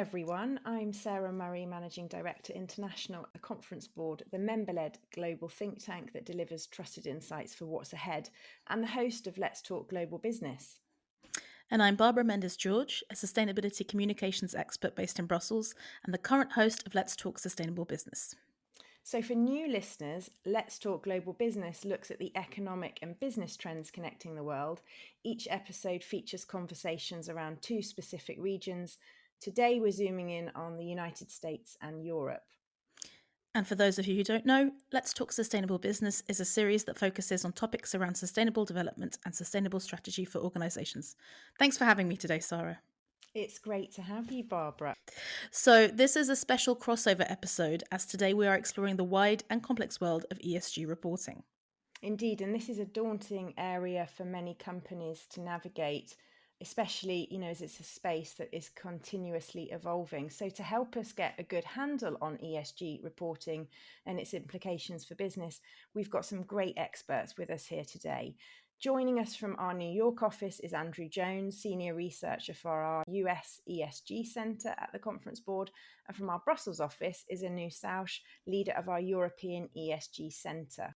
everyone. I'm Sara Murray, Managing Director International at the Conference Board, the member-led global think tank that delivers trusted insights for what's ahead, and the host of Let's Talk Global Business. And I'm Barbara-Mendez George, a sustainability communications expert based in Brussels and the current host of Let's Talk Sustainable Business. So for new listeners, Let's Talk Global Business looks at the economic and business trends connecting the world. Each episode features conversations around two specific regions. Today we're zooming in on the United States and Europe. And for those of you who don't know, Let's Talk Sustainable Business is a series that focuses on topics around sustainable development and sustainable strategy for organisations. Thanks for having me today, Sara. It's great to have you, Barbara. So this is a special crossover episode, as today we are exploring the wide and complex world of ESG reporting. Indeed, and this is a daunting area for many companies to navigate, especially, as it's a space that is continuously evolving. So to help us get a good handle on ESG reporting and its implications for business, we've got some great experts with us here today. Joining us from our New York office is Andrew Jones, Senior Researcher for our US ESG Centre at the Conference Board. And from our Brussels office is Anuj, Saush, leader of our European ESG Centre.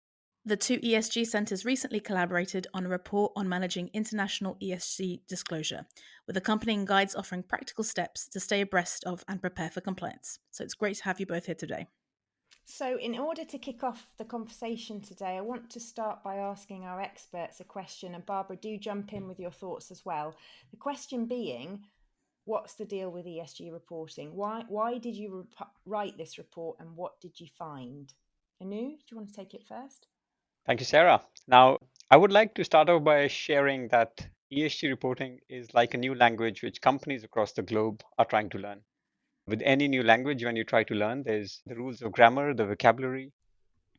The two ESG centres recently collaborated on a report on managing international ESG disclosure, with accompanying guides offering practical steps to stay abreast of and prepare for compliance. So it's great to have you both here today. So, in order to kick off the conversation today, I want to start by asking our experts a question. And Barbara, do jump in with your thoughts as well. The question being, what's the deal with ESG reporting? Why did you write this report and what did you find? Anu, do you want to take it first? Thank you, Sarah. Now, I would like to start off by sharing that ESG reporting is like a new language which companies across the globe are trying to learn. With any new language, when you try to learn, there's the rules of grammar, the vocabulary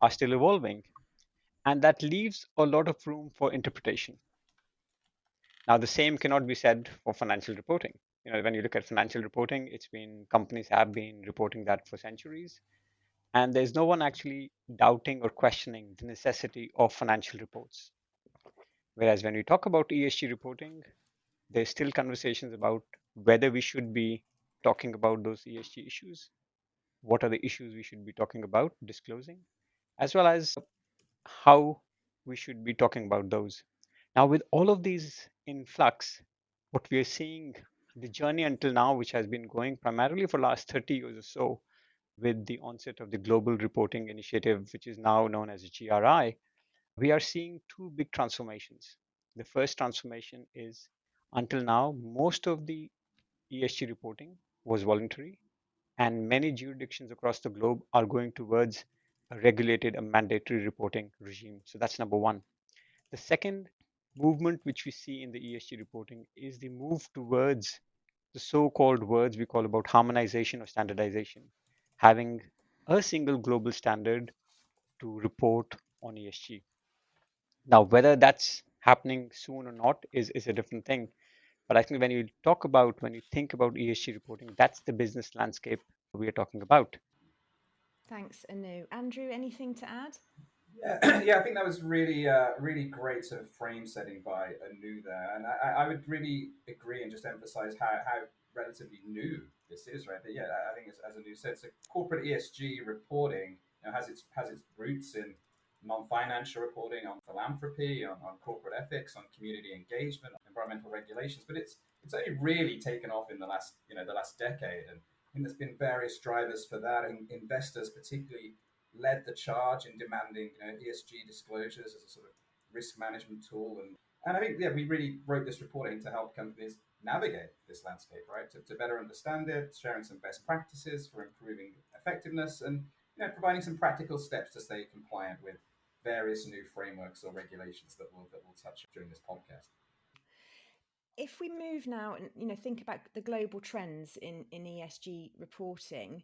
are still evolving. And that leaves a lot of room for interpretation. Now, the same cannot be said for financial reporting. When you look at financial reporting, companies have been reporting that for centuries. And there's no one actually doubting or questioning the necessity of financial reports. Whereas when we talk about ESG reporting, there's still conversations about whether we should be talking about those ESG issues, what are the issues we should be talking about, disclosing, as well as how we should be talking about those. Now, with all of these in flux, what we are seeing, the journey until now, which has been going primarily for the last 30 years or so, with the onset of the Global Reporting Initiative, which is now known as GRI, we are seeing two big transformations. The first transformation is until now, most of the ESG reporting was voluntary, and many jurisdictions across the globe are going towards a regulated, a mandatory reporting regime. So that's number one. The second movement which we see in the ESG reporting is the move towards the so-called words we call about harmonization or standardization, having a single global standard to report on ESG. Now, whether that's happening soon or not is a different thing. But I think when you think about ESG reporting, that's the business landscape we are talking about. Thanks, Anu. Andrew, anything to add? Yeah, I think that was really, really great sort of frame setting by Anu there, and I would really agree and just emphasize how relatively new this is, right? But yeah, I think as Anu said, so corporate ESG reporting has its roots in non-financial reporting on philanthropy, on corporate ethics, on community engagement, on environmental regulations, but it's only really taken off in the last decade, and I think there's been various drivers for that, and investors particularly led the charge in demanding ESG disclosures as a sort of risk management tool. And I think, we really wrote this reporting to help companies navigate this landscape, right? To better understand it, sharing some best practices for improving effectiveness and providing some practical steps to stay compliant with various new frameworks or regulations that we'll touch during this podcast. If we move now and think about the global trends in ESG reporting,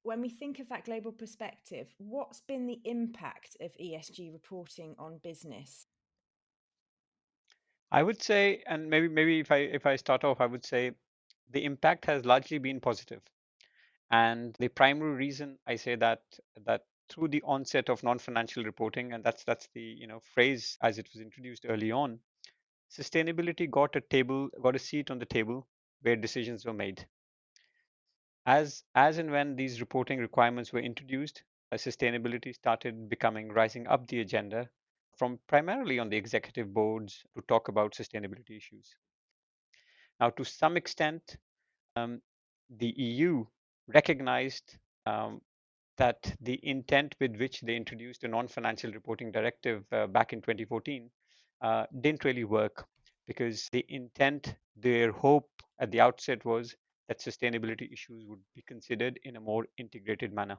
when we think of that global perspective, what's been the impact of ESG reporting on business? I would say, and maybe if I start off, I would say the impact has largely been positive. And the primary reason I say that through the onset of non-financial reporting, and that's the phrase as it was introduced early on, sustainability got a seat on the table where decisions were made. as and when these reporting requirements were introduced, sustainability started becoming rising up the agenda from primarily on the executive boards to talk about sustainability issues. Now, to some extent, um, the EU recognized that the intent with which they introduced a non-financial reporting directive back in 2014 didn't really work, because the intent, their hope at the outset was that sustainability issues would be considered in a more integrated manner.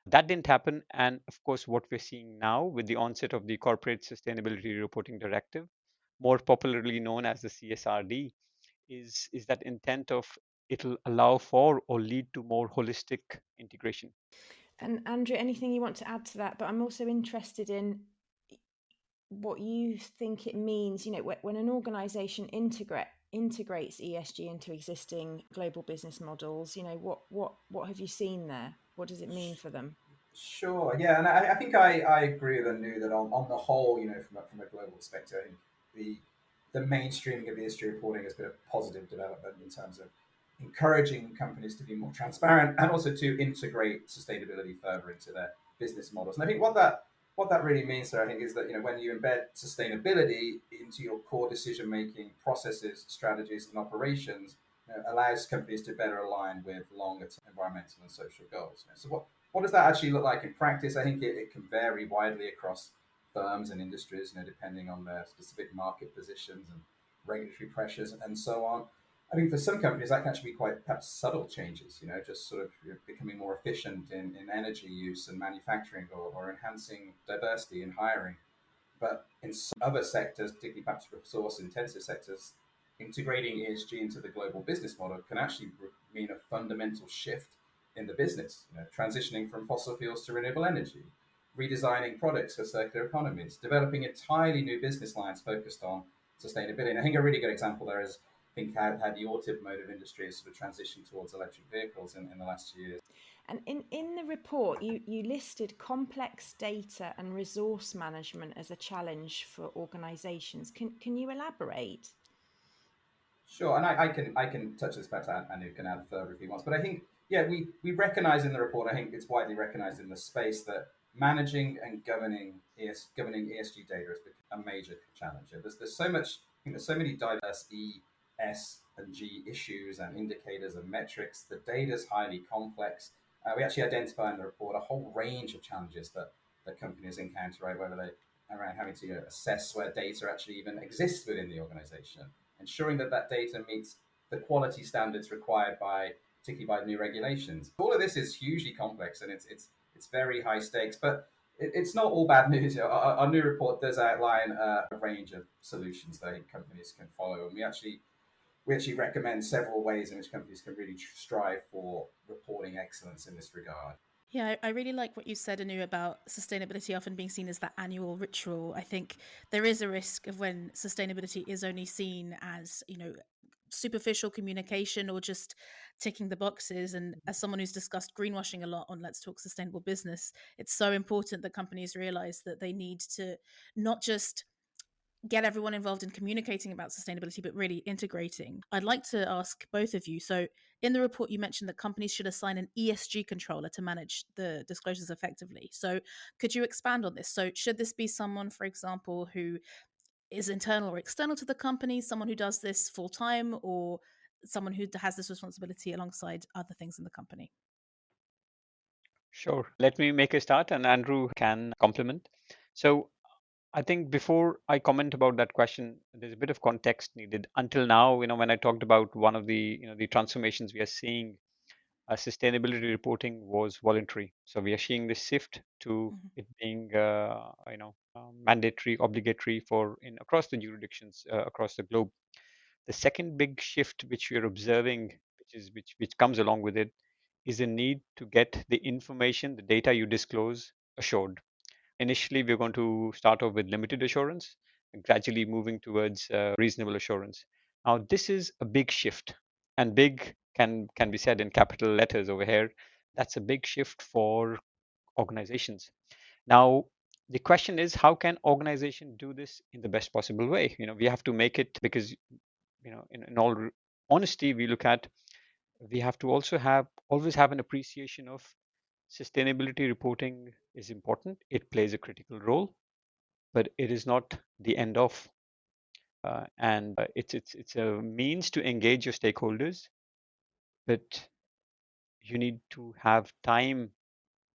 That didn't happen. And of course, what we're seeing now with the onset of the Corporate Sustainability Reporting Directive, more popularly known as the CSRD, is that intent of it'll allow for or lead to more holistic integration. And Andrew, anything you want to add to that? But I'm also interested in what you think it means, when an organization integrates ESG into existing global business models, what have you seen there? What does it mean for them? Sure, yeah, and I think I agree with Anu that on the whole, from a global perspective, I think the mainstreaming of ESG reporting has been a positive development in terms of encouraging companies to be more transparent and also to integrate sustainability further into their business models. And I think what that really means, Sarah, I think, is that when you embed sustainability into your core decision making processes, strategies, and operations, allows companies to better align with longer term environmental and social goals. So what does that actually look like in practice? I think it can vary widely across firms and industries, depending on their specific market positions and regulatory pressures and so on. I mean, for some companies, that can actually be quite perhaps subtle changes, just sort of becoming more efficient in energy use and manufacturing, or enhancing diversity in hiring. But in some other sectors, particularly perhaps resource intensive sectors, integrating ESG into the global business model can actually mean a fundamental shift in the business, transitioning from fossil fuels to renewable energy, redesigning products for circular economies, developing entirely new business lines focused on sustainability. And I think a really good example there is, I think, how the automotive industry has sort of transitioned towards electric vehicles in the last 2 years. And in the report, you listed complex data and resource management as a challenge for organizations. Can you elaborate? Sure, and I can touch this better, and you can add further if he wants. But I think, yeah, we recognise in the report, I think it's widely recognised in the space, that managing and governing ESG data has become a major challenge. There's so much, I think there's so many diverse E, S, and G issues and indicators and metrics. The data is highly complex. We actually identify in the report a whole range of challenges that companies encounter, right? Whether they around having to assess where data actually even exists within the organisation, ensuring that data meets the quality standards required by, particularly by new regulations. All of this is hugely complex, and it's very high stakes, but it's not all bad news. Our new report does outline a range of solutions that companies can follow, and we actually recommend several ways in which companies can really strive for reporting excellence in this regard. Yeah, I really like what you said, Anu, about sustainability often being seen as that annual ritual. I think there is a risk of when sustainability is only seen as, superficial communication or just ticking the boxes. And as someone who's discussed greenwashing a lot on Let's Talk Sustainable Business, it's so important that companies realize that they need to not just get everyone involved in communicating about sustainability, but really integrating. I'd like to ask both of you. So, in the report, you mentioned that companies should assign an ESG controller to manage the disclosures effectively. So, could you expand on this? So, should this be someone, for example, who is internal or external to the company, someone who does this full time, or someone who has this responsibility alongside other things in the company? Sure. Let me make a start and Andrew can complement. So I think before I comment about that question, there's a bit of context needed. Until now, when I talked about one of the transformations we are seeing, sustainability reporting was voluntary. So we are seeing this shift to Mhm. it being, mandatory, obligatory across the jurisdictions across the globe. The second big shift which we are observing, which comes along with it, is a need to get the information, the data you disclose, assured. Initially, we're going to start off with limited assurance, and gradually moving towards reasonable assurance. Now, this is a big shift, and big can be said in capital letters over here. That's a big shift for organizations. Now, the question is, how can organization do this in the best possible way? We have to make it, because in all honesty, we look at we have to also always have an appreciation of sustainability reporting is important. It plays a critical role, but it is not the end of. And it's a means to engage your stakeholders, but you need to have time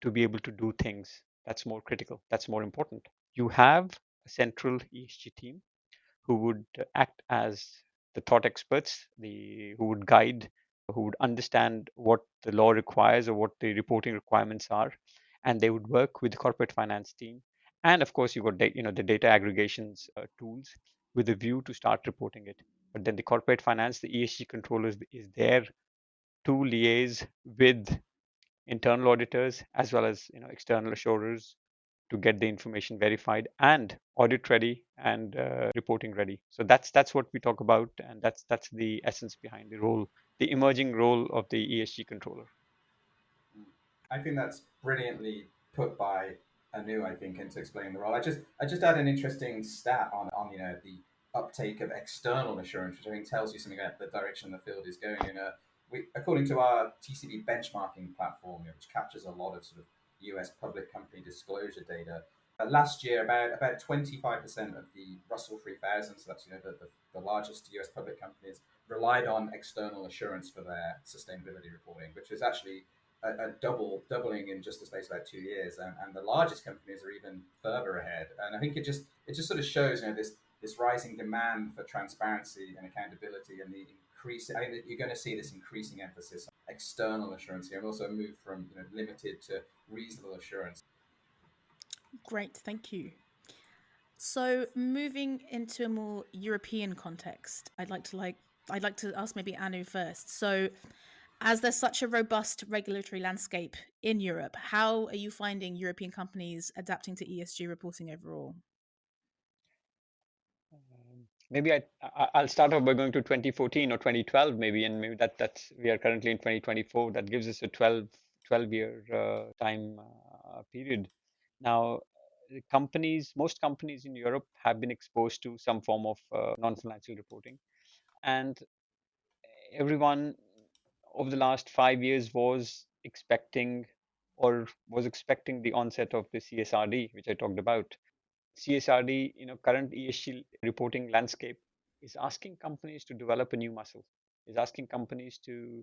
to be able to do things. That's more critical. That's more important. You have a central ESG team who would act as the thought experts, who would guide, who would understand what the law requires or what the reporting requirements are, and they would work with the corporate finance team. And of course, you got the data aggregations tools with a view to start reporting it. But then the corporate finance, the ESG controllers, is there to liaise with internal auditors as well as external assurers to get the information verified and audit ready and reporting ready. So that's what we talk about, and that's the essence behind the emerging role of the ESG controller. I think that's brilliantly put by Anu, I think, into explaining the role. I just add an interesting stat on the uptake of external assurance, which I think tells you something about the direction the field is going in. According to our TCB benchmarking platform, which captures a lot of sort of US public company disclosure data, last year about 25% of the Russell 3000, so that's the largest US public companies, relied on external assurance for their sustainability reporting, which was actually a doubling in just the space of about 2 years, and the largest companies are even further ahead. And I think it just sort of shows this rising demand for transparency and accountability, and the increase. I think that you're going to see this increasing emphasis on external assurance here, and also move from limited to reasonable assurance. Great, thank you. So moving into a more European context, I'd like to ask maybe Anu first. So as there's such a robust regulatory landscape in Europe, how are you finding European companies adapting to ESG reporting overall? Maybe I'll start off by going to 2014 or 2012 maybe, and maybe that's we are currently in 2024. That gives us a 12-year time period. Now, most companies in Europe have been exposed to some form of non-financial reporting, and everyone over the last 5 years was expecting the onset of the CSRD, which I talked about. CSRD, current ESG reporting landscape is asking companies to develop a new muscle, is asking companies to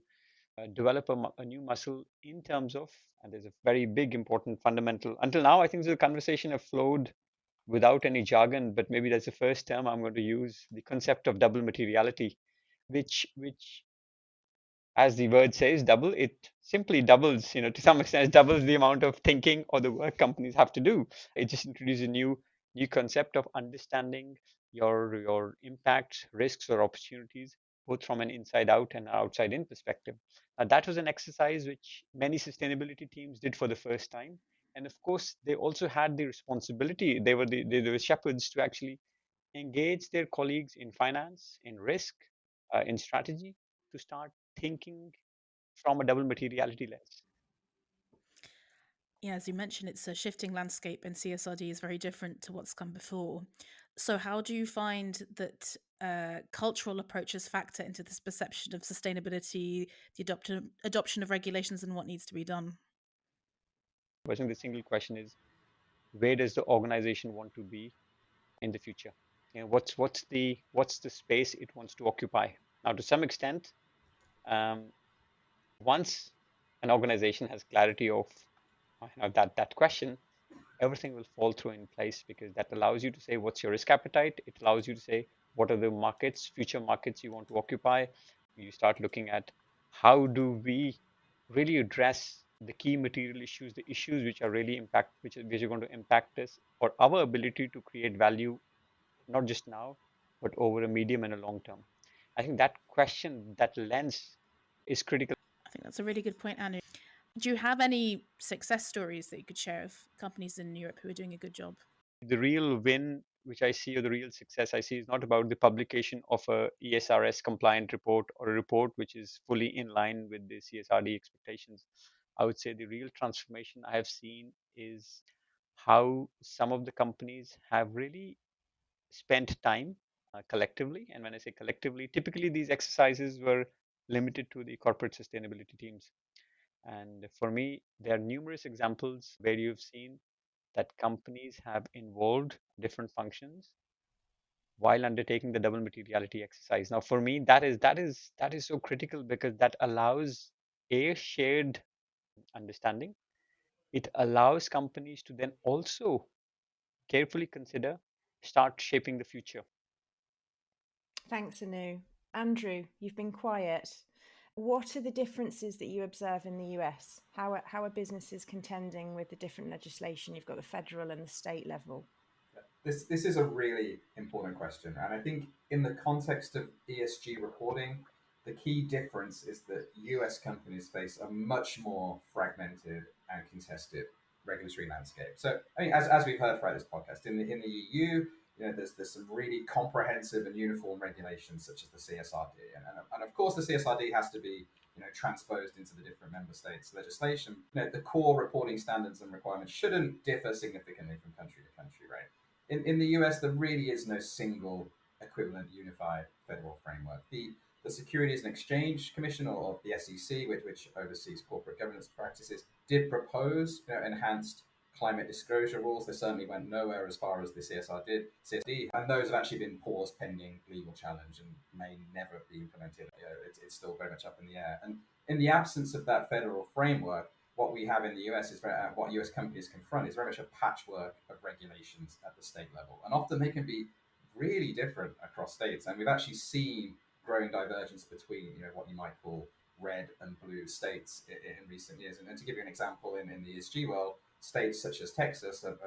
develop a new muscle in terms of, and there's a very big, important fundamental. Until now, I think the conversation have flowed without any jargon, but maybe that's the first term I'm going to use, the concept of double materiality, which as the word says, double, it simply doubles, to some extent, it doubles the amount of thinking or the work companies have to do. It just introduces a new concept of understanding your impacts, risks, or opportunities, both from an inside out and outside in perspective. Now, that was an exercise which many sustainability teams did for the first time. And of course, they also had the responsibility, they were shepherds to actually engage their colleagues in finance, in risk, in strategy, to start thinking from a double materiality lens. Yeah, as you mentioned, it's a shifting landscape, and CSRD is very different to what's come before. So, how do you find that cultural approaches factor into this perception of sustainability, the adoption of regulations, and what needs to be done? I think the single question is, where does the organization want to be in the future? What's the space it wants to occupy? Now, to some extent, once an organization has clarity of that question, everything will fall through in place, because that allows you to say what's your risk appetite. It allows you to say what are the future markets you want to occupy. You start looking at how do we really address the key material issues, the issues which are really which are going to impact us, or our ability to create value, not just now, but over a medium and a long term. I think that question, that lens, is critical. I think that's a really good point, Anu. Do you have any success stories that you could share of companies in Europe who are doing a good job? The real win which I see, or the real success I see, is not about the publication of a ESRS compliant report or a report which is fully in line with the CSRD expectations. I would say the real transformation I have seen is how some of the companies have really spent time collectively. And when I say collectively, typically these exercises were limited to the corporate sustainability teams. And for me, there are numerous examples where you've seen that companies have involved different functions while undertaking the double materiality exercise. Now, for me, that is so critical because that allows a shared understanding. It allows companies to then also carefully consider, start shaping the future. Thanks, Anu. Andrew, you've been quiet. What are the differences that you observe in the US? How are businesses contending with the different legislation? You've got the federal and the state level. This is a really important question, and I think in the context of ESG reporting, the key difference is that US companies face a much more fragmented and contested regulatory landscape. So, I mean, as we've heard throughout this podcast, in the EU, there's some really comprehensive and uniform regulations such as the CSRD, and of course the CSRD has to be transposed into the different member states' legislation. The core reporting standards and requirements shouldn't differ significantly from country to country, right? In the US, there really is no single equivalent unified federal framework. The Securities and Exchange Commission, or the SEC, which oversees corporate governance practices, did propose enhanced climate disclosure rules. They certainly went nowhere as far as the CSRD, and those have actually been paused pending legal challenge and may never be implemented. It's still very much up in the air. And in the absence of that federal framework, what we have in the US is what US companies confront is very much a patchwork of regulations at the state level. And often they can be really different across states. And we've actually seen growing divergence between what you might call red and blue states in recent years. And to give you an example, in the ESG world, states such as Texas have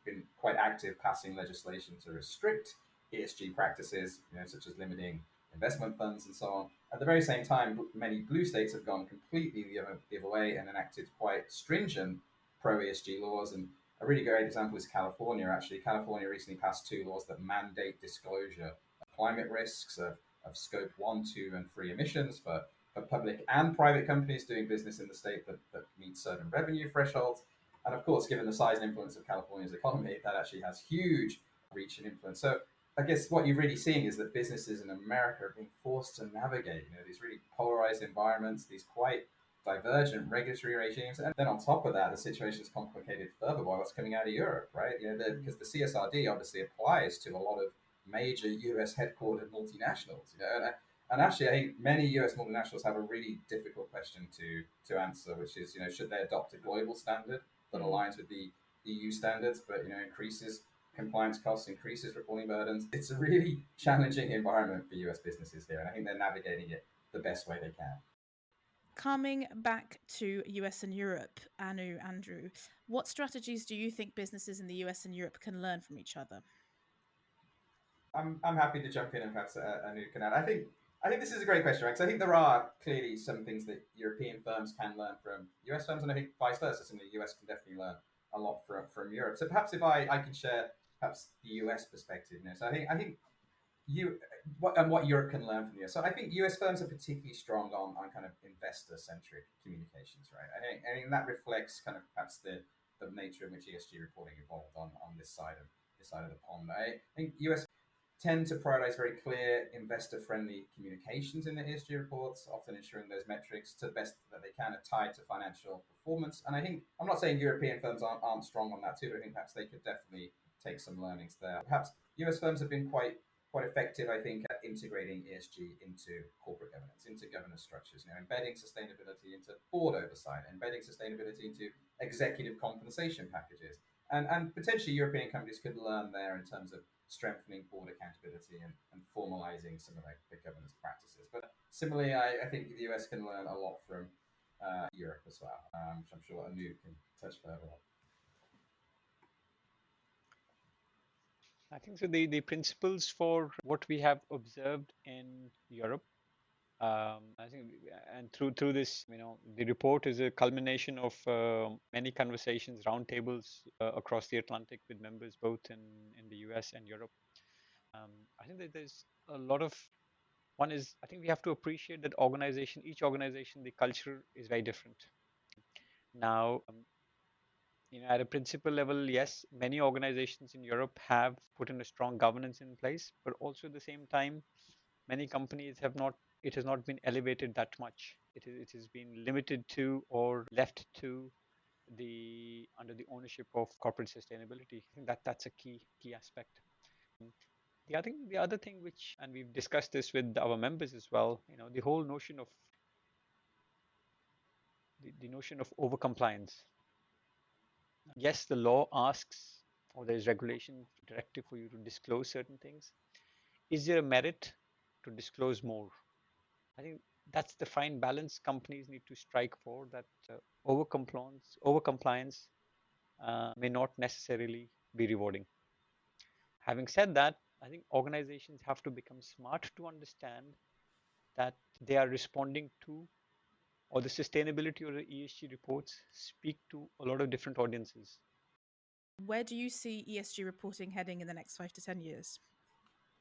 been quite active passing legislation to restrict ESG practices, such as limiting investment funds and so on. At the very same time, many blue states have gone completely the other way and enacted quite stringent pro ESG laws. And a really great example is California. Actually, California recently passed 2 laws that mandate disclosure of climate risks, of scope 1, 2, and 3 emissions for public and private companies doing business in the state that meet certain revenue thresholds. And of course, given the size and influence of California's economy, that actually has huge reach and influence. So I guess what you're really seeing is that businesses in America are being forced to navigate, these really polarized environments, these quite divergent regulatory regimes, and then on top of that, the situation is complicated further by what's coming out of Europe, right? Because the CSRD obviously applies to a lot of major US headquartered multinationals, and actually, I think many US multinationals have a really difficult question to answer, which is, should they adopt a global standard that aligns with the EU standards, but increases compliance costs, increases reporting burdens? It's a really challenging environment for US businesses here, and I think they're navigating it the best way they can. Coming back to US and Europe, Andrew, what strategies do you think businesses in the US and Europe can learn from each other? I'm happy to jump in and perhaps Anuj can add. I think this is a great question, right? Because I think there are clearly some things that European firms can learn from US firms, and I think vice versa. Some of the US can definitely learn a lot from Europe. So perhaps if I can share perhaps the US perspective, So I think what Europe can learn from the US. So I think US firms are particularly strong on kind of investor centric communications, right? I think that reflects kind of perhaps the nature in which ESG reporting evolved on this side of the pond. I think US tend to prioritize very clear investor-friendly communications in their ESG reports, often ensuring those metrics to the best that they can are tied to financial performance. And I think, I'm not saying European firms aren't strong on that too, but I think perhaps they could definitely take some learnings there. Perhaps US firms have been quite effective, I think, at integrating ESG into corporate governance, into governance structures, embedding sustainability into board oversight, embedding sustainability into executive compensation packages. And potentially European companies could learn there in terms of strengthening board accountability and formalizing some of the governance practices. But similarly, I think the US can learn a lot from Europe as well, which I'm sure Anuj can touch further on. I think so. The principles for what we have observed in Europe, I think, and through this, the report is a culmination of many conversations, roundtables across the Atlantic with members both in the US and Europe. I think that there's a lot of one is I think we have to appreciate that each organization, the culture is very different. Now, at a principal level, yes, many organizations in Europe have put in a strong governance in place, but also at the same time, many companies have not it has not been elevated that much. It has been limited to or left to the under the ownership of corporate sustainability. I think that that's a key aspect. The other thing which, and we've discussed this with our members as well, the whole notion of the notion of overcompliance. Yes, the law asks, or there's regulation directive for you to disclose certain things. Is there a merit to disclose more? I think that's the fine balance companies need to strike for, that overcompliance may not necessarily be rewarding. Having said that, I think organizations have to become smart to understand that they are responding to, or the sustainability or the ESG reports speak to a lot of different audiences. Where do you see ESG reporting heading in the next 5 to 10 years?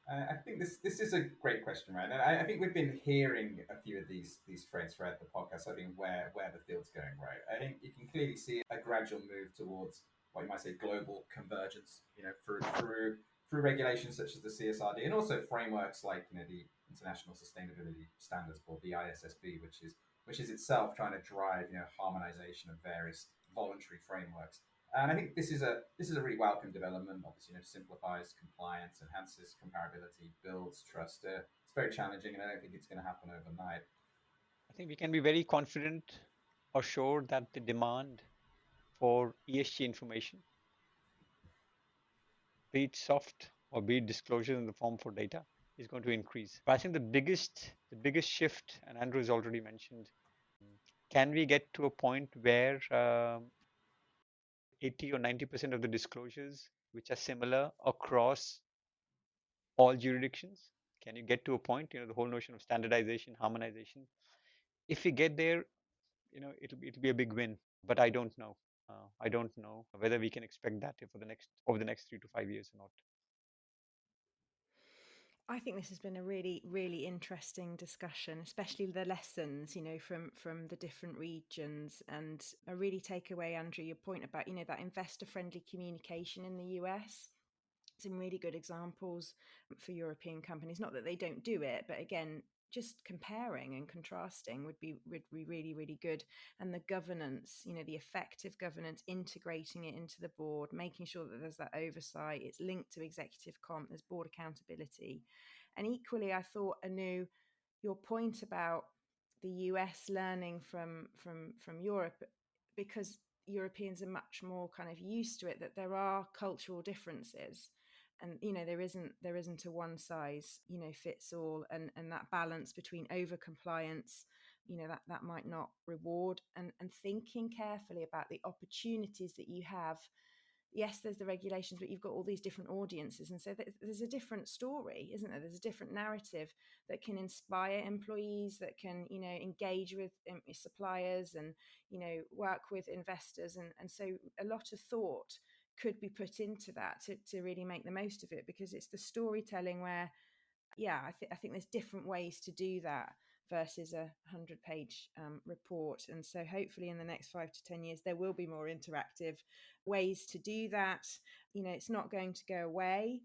I think this is a great question, right? And I think we've been hearing a few of these threads throughout the podcast. I think where the field's going, right? I think you can clearly see a gradual move towards what you might say global convergence. Through regulations such as the CSRD and also frameworks like the International Sustainability Standards Board, the ISSB, which is itself trying to drive harmonization of various voluntary frameworks. And I think this is a really welcome development. Obviously, simplifies compliance, enhances comparability, builds trust. It's very challenging, and I don't think it's going to happen overnight. I think we can be very confident or sure that the demand for ESG information, be it soft or be it disclosure in the form for data, is going to increase. But I think the biggest shift, and Andrew has already mentioned, can we get to a point where 80 or 90% of the disclosures which are similar across all jurisdictions? Can you get to a point, the whole notion of standardization, harmonization? If we get there, it'll be a big win. But I don't know. I don't know whether we can expect that over the next 3 to 5 years or not. I think this has been a really, really interesting discussion, especially the lessons, from the different regions. And I really take away, Andrew, your point about, that investor-friendly communication in the US. Some really good examples for European companies. Not that they don't do it, but again, just comparing and contrasting would be really, really good. And the governance, the effective governance, integrating it into the board, making sure that there's that oversight, it's linked to executive comp, there's board accountability. And equally, I thought, Anu, your point about the US learning from Europe, because Europeans are much more kind of used to it, that there are cultural differences. And there isn't a one size fits all, and that balance between over compliance that might not reward, and thinking carefully about the opportunities that you have. Yes, there's the regulations, but you've got all these different audiences, and so there's a different story, isn't there? There's a different narrative that can inspire employees, that can engage with suppliers, and work with investors, and so a lot of thought could be put into that to really make the most of it, because it's the storytelling where, I think there's different ways to do that versus a 100-page report. And so hopefully in the next 5 to 10 years, there will be more interactive ways to do that. It's not going to go away.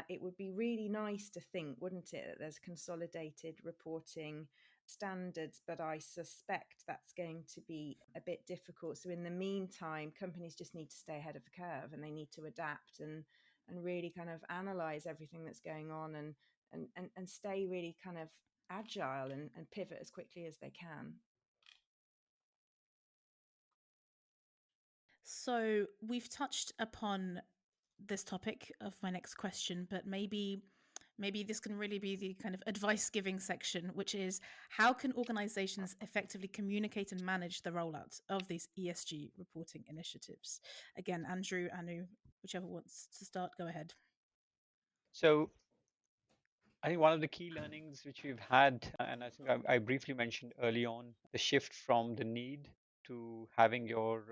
It would be really nice to think, wouldn't it, that there's consolidated reporting standards, but I suspect that's going to be a bit difficult. So in the meantime, companies just need to stay ahead of the curve, and they need to adapt and really kind of analyze everything that's going on, and stay really kind of agile, and pivot as quickly as they can. So we've touched upon this topic of my next question, but maybe this can really be the kind of advice giving section, which is, how can organizations effectively communicate and manage the rollout of these ESG reporting initiatives? Again, Andrew, Anu, whichever wants to start, go ahead. So I think one of the key learnings which we've had, and I think I briefly mentioned early on, the shift from the need to having your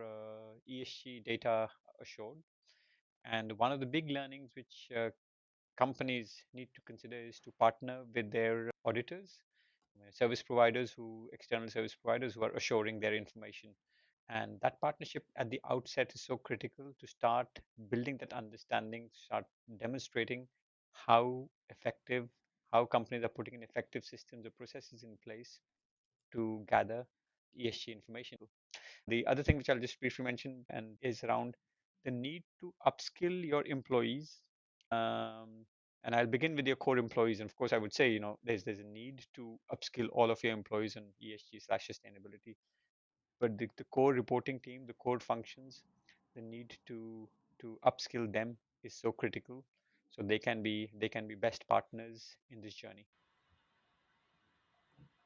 ESG data assured. And one of the big learnings which companies need to consider is to partner with their auditors, external service providers who are assuring their information. And that partnership at the outset is so critical to start building that understanding, start demonstrating how effective, how companies are putting in effective systems or processes in place to gather ESG information. The other thing which I'll just briefly mention and is around the need to upskill your employees. And I'll begin with your core employees. And of course, I would say, there's a need to upskill all of your employees on ESG/sustainability. But the core reporting team, the core functions, the need to upskill them is so critical, so they can be best partners in this journey.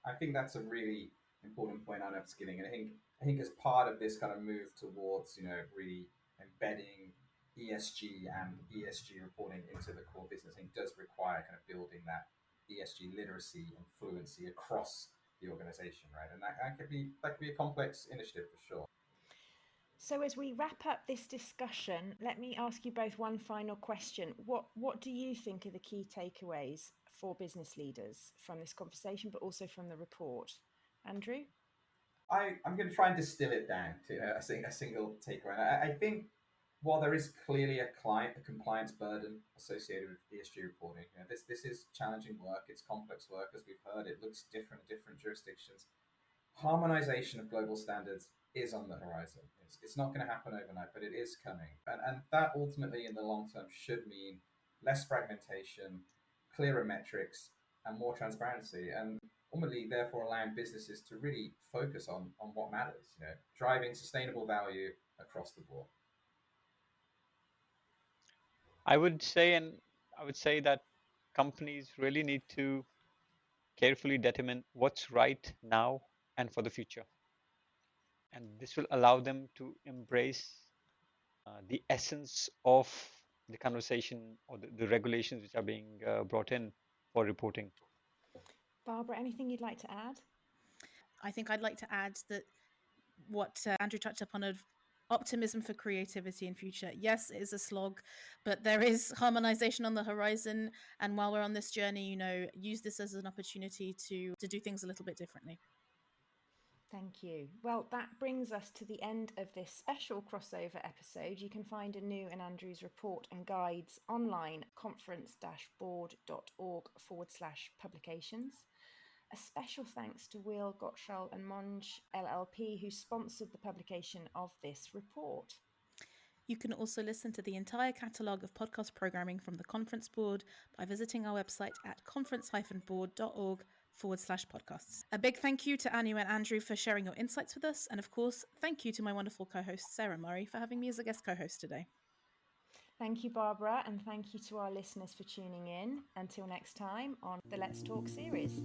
I think that's a really important point on upskilling, and I think as part of this kind of move towards really embedding ESG and ESG reporting into the core business, I think does require kind of building that ESG literacy and fluency across the organization, right? And that could be a complex initiative for sure. So as we wrap up this discussion, let me ask you both one final question. What do you think are the key takeaways for business leaders from this conversation, but also from the report? Andrew? I'm going to try and distill it down to a single takeaway. I think while there is clearly a compliance burden associated with ESG reporting, this is challenging work. It's complex work, as we've heard. It looks different in different jurisdictions. Harmonization of global standards is on the horizon. It's not going to happen overnight, but it is coming. And that ultimately, in the long term, should mean less fragmentation, clearer metrics, and more transparency. And ultimately, therefore, allowing businesses to really focus on what matters, driving sustainable value across the board. I would say that companies really need to carefully determine what's right now and for the future, and this will allow them to embrace the essence of the conversation or the regulations which are being brought in for reporting. Barbara, anything you'd like to add? I think I'd like to add that what Andrew touched upon of optimism for creativity in future. Yes, it is a slog, but there is harmonization on the horizon. And while we're on this journey, use this as an opportunity to do things a little bit differently. Thank you. Well, that brings us to the end of this special crossover episode. You can find Anuj and Andrew's report and guides online at conference-board.org/publications. A special thanks to Will Gottschall and Monge LLP, who sponsored the publication of this report. You can also listen to the entire catalogue of podcast programming from the Conference Board by visiting our website at conference-board.org/podcasts. A big thank you to Anu and Andrew for sharing your insights with us. And of course, thank you to my wonderful co-host, Sara Murray, for having me as a guest co-host today. Thank you, Barbara, and thank you to our listeners for tuning in. Until next time on the Let's Talk series.